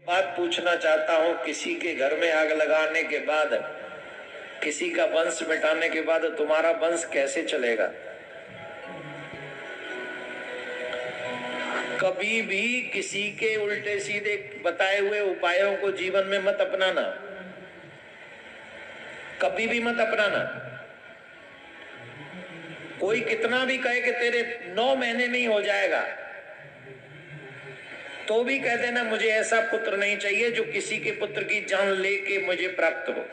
बात पूछना चाहता हूं, किसी के घर में आग लगाने के बाद, किसी का वंश मिटाने के बाद तुम्हारा वंश कैसे चलेगा? कभी भी किसी के उल्टे सीधे बताए हुए उपायों को जीवन में मत अपनाना, कभी भी मत अपनाना। कोई कितना भी कहे कि तेरे 9 महीने में ही हो जाएगा, तो भी कह देना मुझे ऐसा पुत्र नहीं चाहिए जो किसी के पुत्र की जान लेके मुझे प्राप्त हो।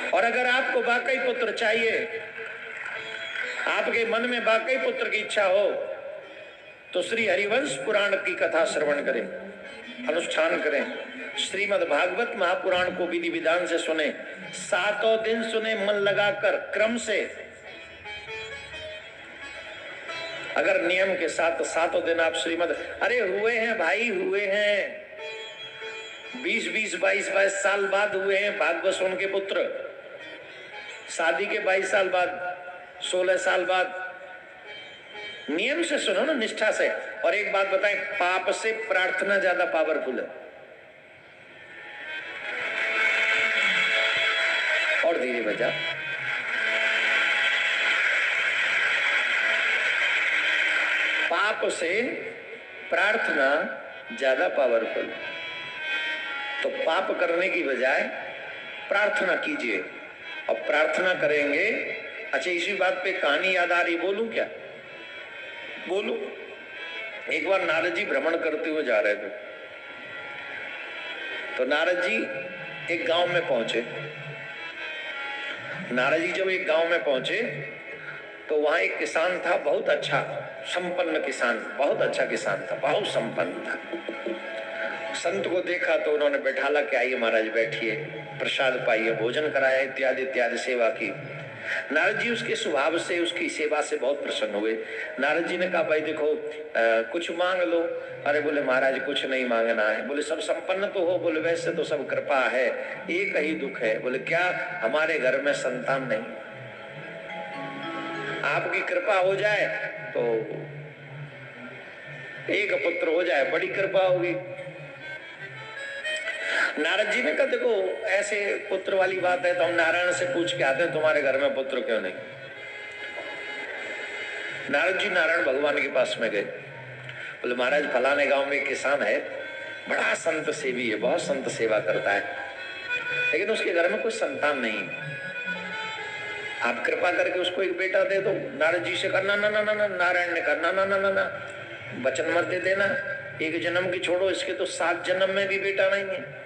और अगर आपको वाकई पुत्र चाहिए, आपके मन में वाकई पुत्र की इच्छा हो, तो श्री हरिवंश पुराण की कथा श्रवण करें, अनुष्ठान करें। श्रीमद् भागवत महापुराण को विधि विधान से सुने, 7 दिन सुने मन लगाकर क्रम से। अगर नियम के साथ 7 दिन आप श्रीमद्, अरे हुए हैं भाई, हुए हैं 20-20, 22-22 साल बाद हुए हैं भागवत सुन के पुत्र। शादी के 22 साल बाद, 16 साल बाद। नियम से सुनो ना, निष्ठा से। और एक बात बताएं, पाप से प्रार्थना ज्यादा पावरफुल है। और धीरे बजा। पाप से प्रार्थना ज्यादा पावरफुल। तो पाप करने की बजाय प्रार्थना कीजिए, और प्रार्थना करेंगे। अच्छा, इसी बात पे कहानी याद आ रही, बोलूं क्या? बोलूं? एक बार नारद जी भ्रमण करते हुए जा रहे थे, तो नारद जी एक गांव में पहुंचे। नारद जी जब एक गांव में पहुंचे तो वहां एक किसान था, बहुत अच्छा संपन्न किसान, बहुत अच्छा किसान था, बहुत संपन्न था। संत को देखा तो उन्होंने बैठाला कि आइए महाराज बैठिए, प्रसाद पाइए, भोजन कराया, इत्यादि इत्यादि सेवा की। नारद जी उसके स्वभाव से, उसकी सेवा से बहुत प्रसन्न हुए। नारद जी ने कहा, भाई देखो कुछ मांग लो। अरे बोले महाराज कुछ नहीं मांगना है। बोले सब संपन्न तो हो? बोले वैसे तो सब कृपा है, एक ही दुख है। बोले क्या? हमारे घर में संतान नहीं। आपकी कृपा हो जाए तो एक पुत्र हो जाए, बड़ी कृपा होगी। नारद जी ने कहा, देखो ऐसे पुत्र वाली बात है तो हम नारायण से पूछ के आते हैं, तुम्हारे घर में पुत्र क्यों नहीं? नारद जी नारायण भगवान के पास में गए। बोले महाराज फलाने गांव में एक किसान है, बड़ा संत सेवी है, बहुत संत सेवा करता है, लेकिन उसके घर में कोई संतान नहीं। आप कृपा करके उसको एक बेटा दे दो। नारद जी से करना ना ना ना ना, नारायण ने करना ना ना ना ना, वचन मत दे देना, एक जन्म की छोड़ो, इसके तो 7 जन्म में भी बेटा नहीं है।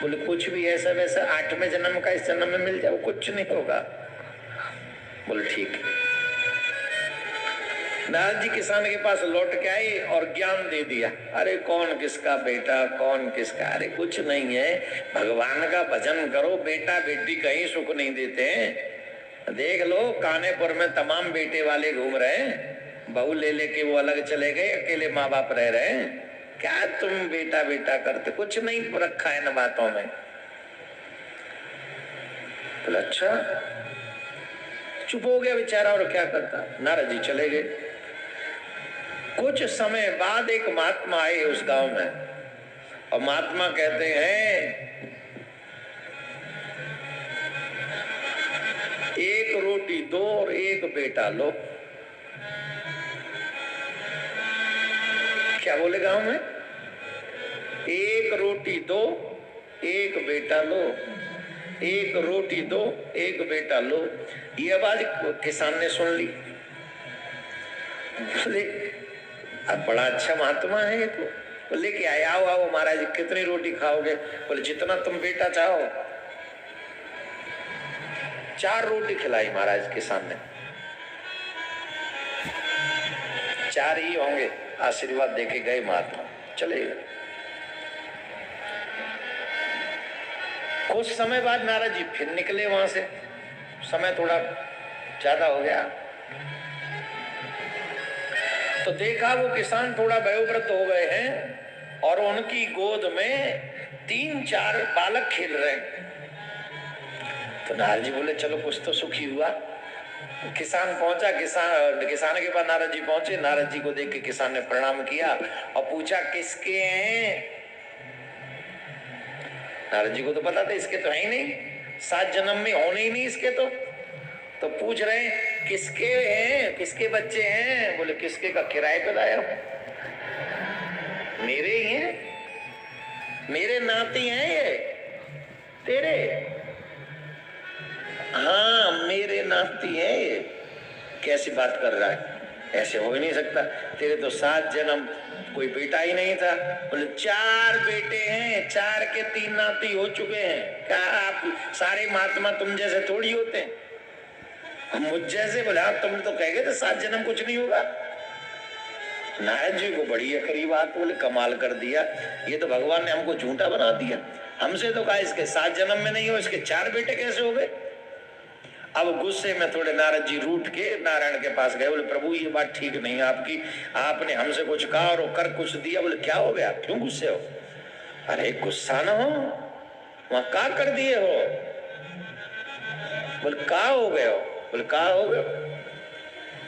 बोले कुछ भी ऐसा वैसा 8वें जन्म का इस जन्म में मिल जाए, कुछ नहीं होगा। बोले ठीक है। नारद जी किसान के पास लौट के आए और ज्ञान दे दिया। अरे कौन किसका बेटा, कौन किसका, अरे कुछ नहीं है, भगवान का भजन करो, बेटा बेटी कहीं सुख नहीं देते हैं। देख लो कानेपुर में तमाम बेटे वाले घूम रहे हैं, बहू ले लेके वो अलग चले गए, अकेले माँ बाप रह रहे हैं। क्या तुम बेटा बेटा करते? कुछ नहीं रखा है इन बातों में। बोले अच्छा। चुप हो गया बेचारा, और क्या करता। नारद जी चले गए। कुछ समय बाद एक महात्मा आए उस गांव में, और महात्मा कहते हैं, एक रोटी दो और एक बेटा लो। क्या बोले गांव में? एक रोटी दो, एक बेटा लो, एक रोटी दो, एक बेटा लो। ये आवाज किसान ने सुन ली। बोले अब बड़ा अच्छा महात्मा है ये तो। लेके आए, आओ आओ महाराज कितनी रोटी खाओगे? बोले जितना तुम बेटा चाहो। 4 रोटी खिलाई महाराज किसान ने। 4 ही होंगे। आशीर्वाद देके गए महात्मा, चले गए। कुछ समय बाद नारद जी फिर निकले वहां से, समय थोड़ा ज्यादा हो गया, तो देखा वो किसान थोड़ा वयोवृद्ध हो गए हैं और उनकी गोद में 3-4 बालक खेल रहे हैं। तो नारद जी बोले चलो कुछ तो सुखी हुआ। किसान पहुंचा, किसान के पास नारद जी पहुंचे। नारद जी को देख के किसान ने प्रणाम किया और पूछा किसके हैं। नारद जी को तो पता था इसके तो है ही नहीं, 7 जन्म में होने ही नहीं इसके। तो पूछ रहे हैं किसके हैं, किसके बच्चे हैं। बोले किसके का किराए पे लाया हूं, मेरे ही हैं, मेरे नाती हैं ये तेरे। हाँ मेरे नाती हैं ये। कैसी बात कर रहा है, ऐसे हो ही नहीं सकता, तेरे तो 7 जन्म कोई बेटा ही नहीं था। बोले 4 बेटे हैं, 4 के 3 नाती हो चुके हैं। क्या आप सारे महात्मा तुम जैसे थोड़ी होते हैं, मुझ जैसे। बोले आप तुम तो कह गए थे 7 जन्म कुछ नहीं होगा। नारद जी को बड़ी अकड़ी बात, बोले कमाल कर दिया, ये तो भगवान ने हमको झूठा बना दिया। हमसे तो कहा इसके 7 जन्म में नहीं हो, इसके 4 बेटे कैसे हो गए। अब गुस्से में थोड़े नारद जी रूठ के नारायण के पास गए। बोले प्रभु ये बात ठीक नहीं है आपकी, आपने हमसे कुछ कहा और कर कुछ दिया। बोले क्या हो गया, क्यों गुस्से हो। अरे गुस्सा ना हो, वहां क्या कर दिए हो। बोले कहा हो गए हो। बोले कहा हो गए,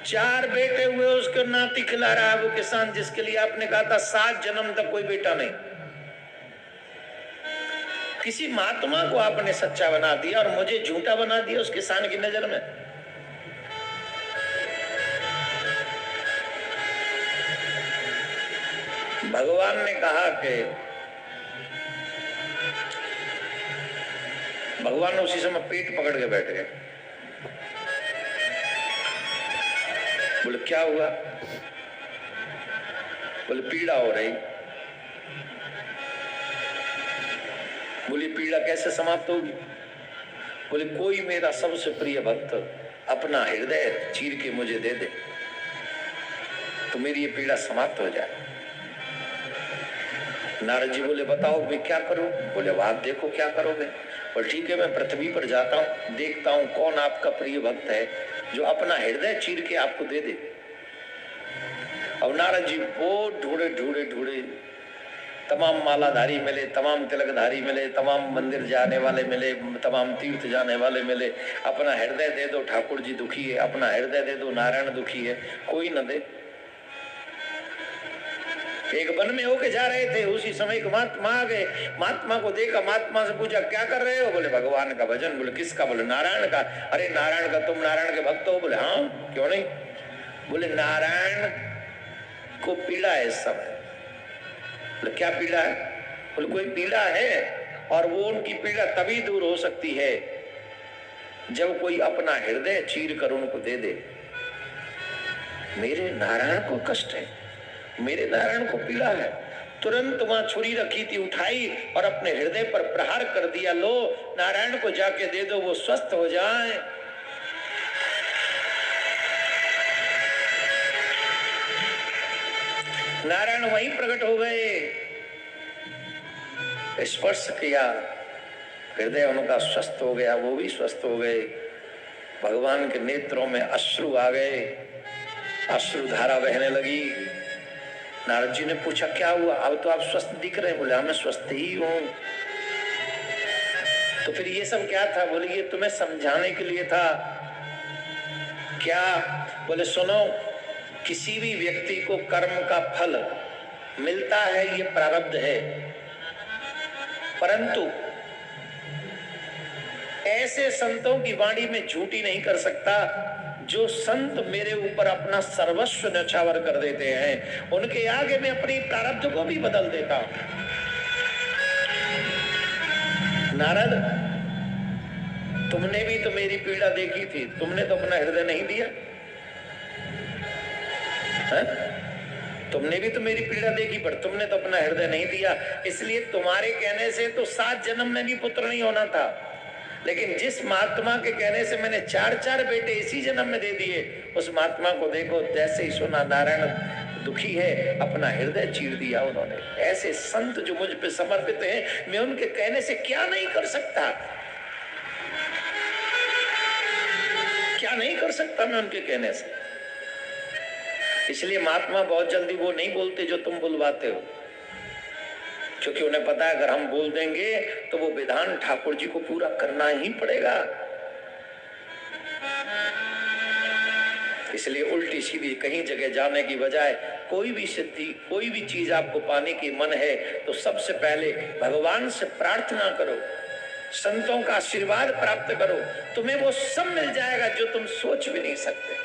4 बेटे हुए उसके नाती खिला रहा है वो किसान, जिसके लिए आपने कहा था 7 जन्म तक कोई बेटा नहीं। किसी महात्मा को आपने सच्चा बना दिया और मुझे झूठा बना दिया उस किसान की नजर में। भगवान ने कहा कि भगवान ने उसी समय पेट पकड़ के बैठ गए। बोले क्या हुआ। बोले पीड़ा हो रही। बोले पीड़ा कैसे समाप्त होगी। बोले कोई मेरा सबसे प्रिय भक्त अपना हृदय चीर के मुझे दे दे तो मेरी ये पीड़ा समाप्त हो जाए। नारद जी बोले बताओ मैं क्या करूं। बोले अब आप देखो क्या करोगे। बोले ठीक है मैं पृथ्वी पर जाता हूं, देखता हूं कौन आपका प्रिय भक्त है जो अपना हृदय चीर के आपको दे दे। अब नारद जी वो ढूंढे ढूंढे ढूंढे, तमाम मालाधारी मिले, तमाम तिलकधारी मिले, तमाम मंदिर जाने वाले मिले, तमाम तीर्थ जाने वाले मिले। अपना हृदय दे दो ठाकुर जी दुखी है, अपना हृदय दे दो नारायण दुखी है, कोई न दे। एक वन में होके जा रहे थे, उसी समय एक महात्मा आ गए। महात्मा को देखा, महात्मा से पूछा क्या कर रहे हो। बोले भगवान का भजन। बोले किसका। बोले नारायण का। अरे नारायण का, तुम नारायण के भक्त हो। बोले हाँ क्यों नहीं। बोले नारायण को पीड़ा है इस समय। बोले क्या पीड़ा है। बोले कोई पीड़ा है और वो उनकी पीड़ा तभी दूर हो सकती है जब कोई अपना हृदय चीर कर उनको दे दे। मेरे नारायण को कष्ट है, मेरे नारायण को पीड़ा है। तुरंत वहां छुरी रखी थी, उठाई और अपने हृदय पर प्रहार कर दिया। लो नारायण को जाके दे दो, वो स्वस्थ हो जाए। नारायण वहीं प्रकट हो गए, स्पर्श किया, हृदय उनका स्वस्थ हो गया, वो भी स्वस्थ हो गए। भगवान के नेत्रों में अश्रु आ गए, अश्रु धारा बहने लगी। नारद जी ने पूछा क्या हुआ, अब तो आप स्वस्थ दिख रहे हैं। बोले मैं स्वस्थ ही हूं। तो फिर ये सब क्या था। बोले ये तुम्हें समझाने के लिए था। क्या। बोले सुनो, किसी भी व्यक्ति को कर्म का फल मिलता है, ये प्रारब्ध है, परंतु ऐसे संतों की वाणी में झूठी नहीं कर सकता जो संत मेरे ऊपर अपना सर्वस्व न्यौछावर कर देते हैं। उनके आगे मैं अपनी प्रारब्ध को भी बदल देता हूं। नारद, तुमने भी तो मेरी पीड़ा देखी थी, तुमने तो अपना हृदय नहीं दिया है? तुमने भी तो मेरी पीड़ा देखी पर तुमने तो अपना हृदय नहीं दिया। इसलिए तुम्हारे कहने से तो 7 जन्म में भी पुत्र नहीं होना था, लेकिन जिस महात्मा के कहने से मैंने 4-4 बेटे इसी जन्म में दे दिए, उस महात्मा को देखो जैसे ही सुना नारायण दुखी है, अपना हृदय चीर दिया उन्होंने। ऐसे संत जो मुझ पे समर्पित हैं, मैं उनके कहने से क्या नहीं कर सकता, क्या नहीं कर सकता मैं उनके कहने से। इसलिए महात्मा बहुत जल्दी वो नहीं बोलते जो तुम बुलवाते हो, क्योंकि उन्हें पता है अगर हम बोल देंगे तो वो विधान ठाकुर जी को पूरा करना ही पड़ेगा। इसलिए उल्टी सीधी कहीं जगह जाने की बजाय कोई भी सिद्धि, कोई भी चीज आपको पाने की मन है तो सबसे पहले भगवान से प्रार्थना करो, संतों का आशीर्वाद प्राप्त करो, तुम्हें वो सब मिल जाएगा जो तुम सोच भी नहीं सकते।